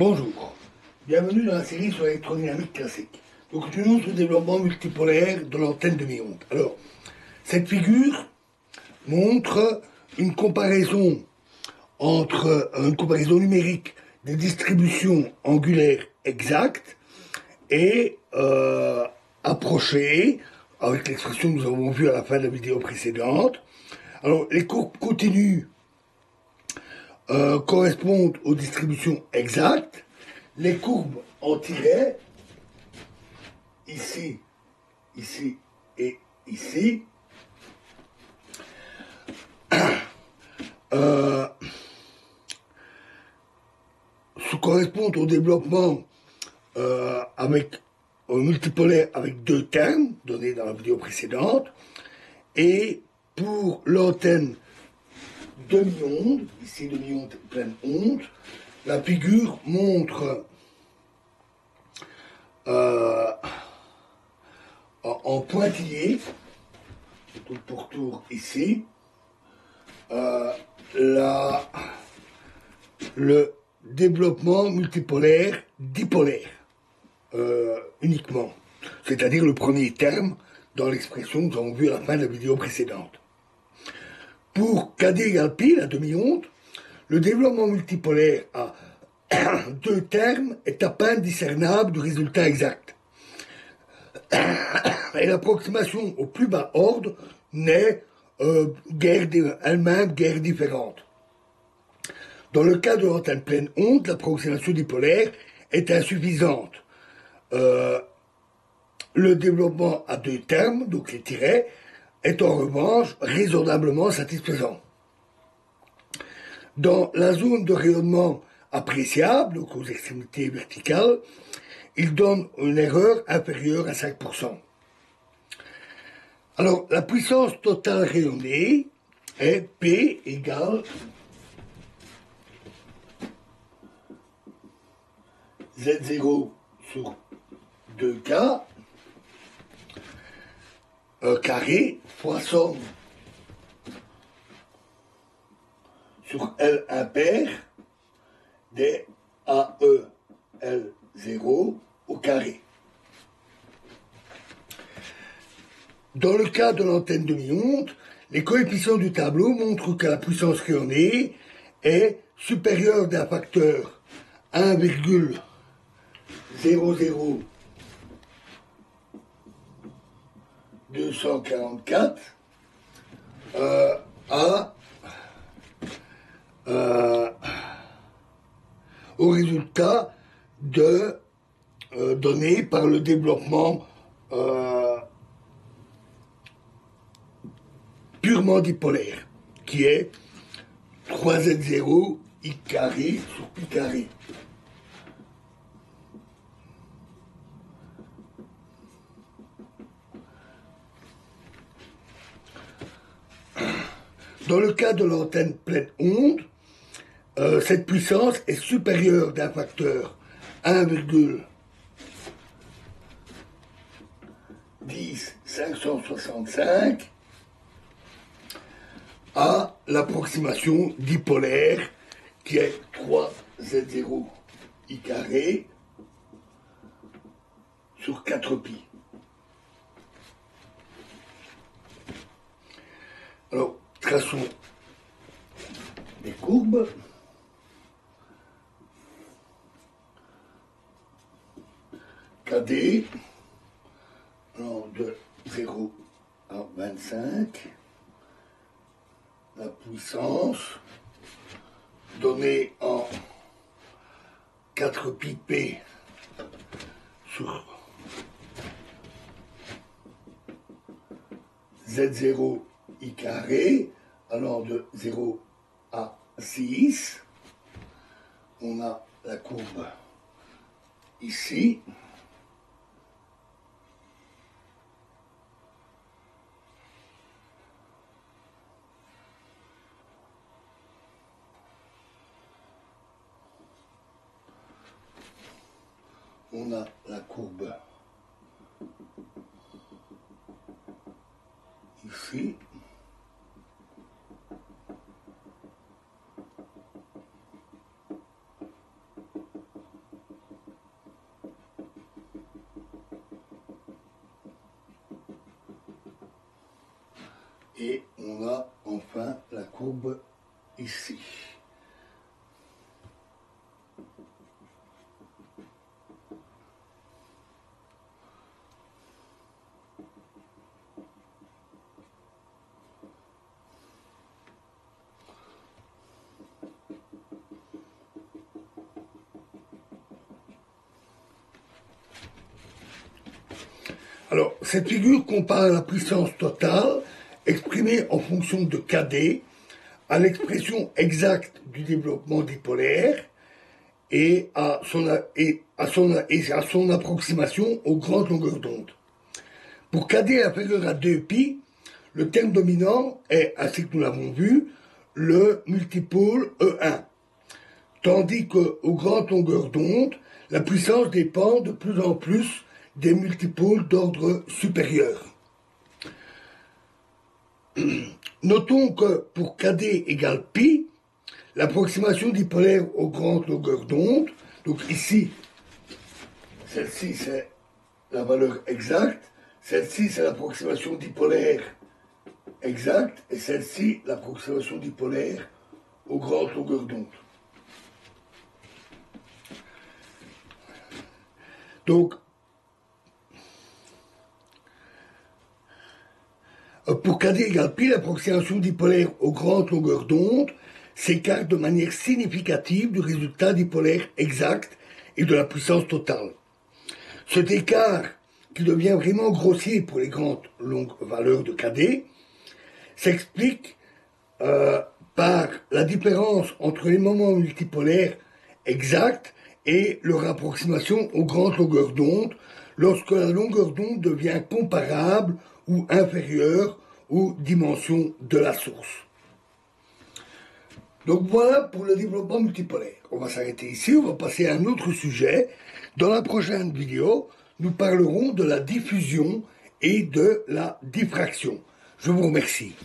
Bonjour, bienvenue dans la série sur l'électrodynamique classique. Donc je montre le développement multipolaire de l'antenne demi-onde. Alors, cette figure montre une comparaison entre une comparaison numérique des distributions angulaires exactes et approchées avec l'expression que nous avons vue à la fin de la vidéo précédente. Alors, les courbes continues correspondent aux distributions exactes. Les courbes en tiret, ici, ici et ici, correspondent au développement avec un multipolaire avec deux termes donnés dans la vidéo précédente. Et pour l'antenne demi-onde, ici demi-onde pleine onde, la figure montre en pointillé, tour pour tour ici, le développement multipolaire dipolaire uniquement, c'est-à-dire le premier terme dans l'expression que nous avons vue à la fin de la vidéo précédente. Pour KD égale pi, la demi-onde, le développement multipolaire à deux termes est à peine discernable du résultat exact. Et l'approximation au plus bas ordre n'est elle-même guère différente. Dans le cas de l'antenne pleine onde, l'approximation dipolaire est insuffisante. Le développement à deux termes, donc les tirets, est en revanche raisonnablement satisfaisant. Dans la zone de rayonnement appréciable, donc aux extrémités verticales, il donne une erreur inférieure à 5%. Alors, la puissance totale rayonnée est P égale Z0 sur 2K carré fois somme sur L impair des AE L0 au carré. Dans le cas de l'antenne demi-onde, les coefficients du tableau montrent que la puissance rayonnée est supérieure d'un facteur 1,00244 au résultat donné par le développement purement dipolaire, qui est 3Z0 I carré sur pi carré. Dans le cas de l'antenne pleine onde, cette puissance est supérieure d'un facteur 1,10565 à l'approximation dipolaire qui est 3Z0 I carré sur 4pi. Alors, traçons des courbes. KD, alors de 0 à 25, la puissance donnée en 4 pi p sur Z0 I carré, allant de 0 à 6. On a la courbe ici. On a la courbe ici. Et on a enfin la courbe ici. Alors, cette figure compare la puissance totale exprimée en fonction de KD à l'expression exacte du développement dipolaire et à son approximation aux grandes longueurs d'onde. Pour KD inférieur à 2π, le terme dominant est, ainsi que nous l'avons vu, le multipôle E1, tandis qu'aux grandes longueurs d'onde, la puissance dépend de plus en plus des multipôles d'ordre supérieur. Notons que pour KD égale π, l'approximation dipolaire aux grandes longueurs d'onde, donc ici, celle-ci c'est la valeur exacte, celle-ci c'est l'approximation dipolaire exacte, et celle-ci l'approximation dipolaire aux grandes longueurs d'onde. Donc, pour KD égale π, l'approximation dipolaire aux grandes longueurs d'onde s'écarte de manière significative du résultat dipolaire exact et de la puissance totale. Cet écart, qui devient vraiment grossier pour les grandes longues valeurs de KD, s'explique par la différence entre les moments multipolaires exacts et leur approximation aux grandes longueurs d'onde lorsque la longueur d'onde devient comparable ou inférieure aux dimensions de la source. Donc voilà pour le développement multipolaire. On va s'arrêter ici, on va passer à un autre sujet. Dans la prochaine vidéo, nous parlerons de la diffusion et de la diffraction. Je vous remercie.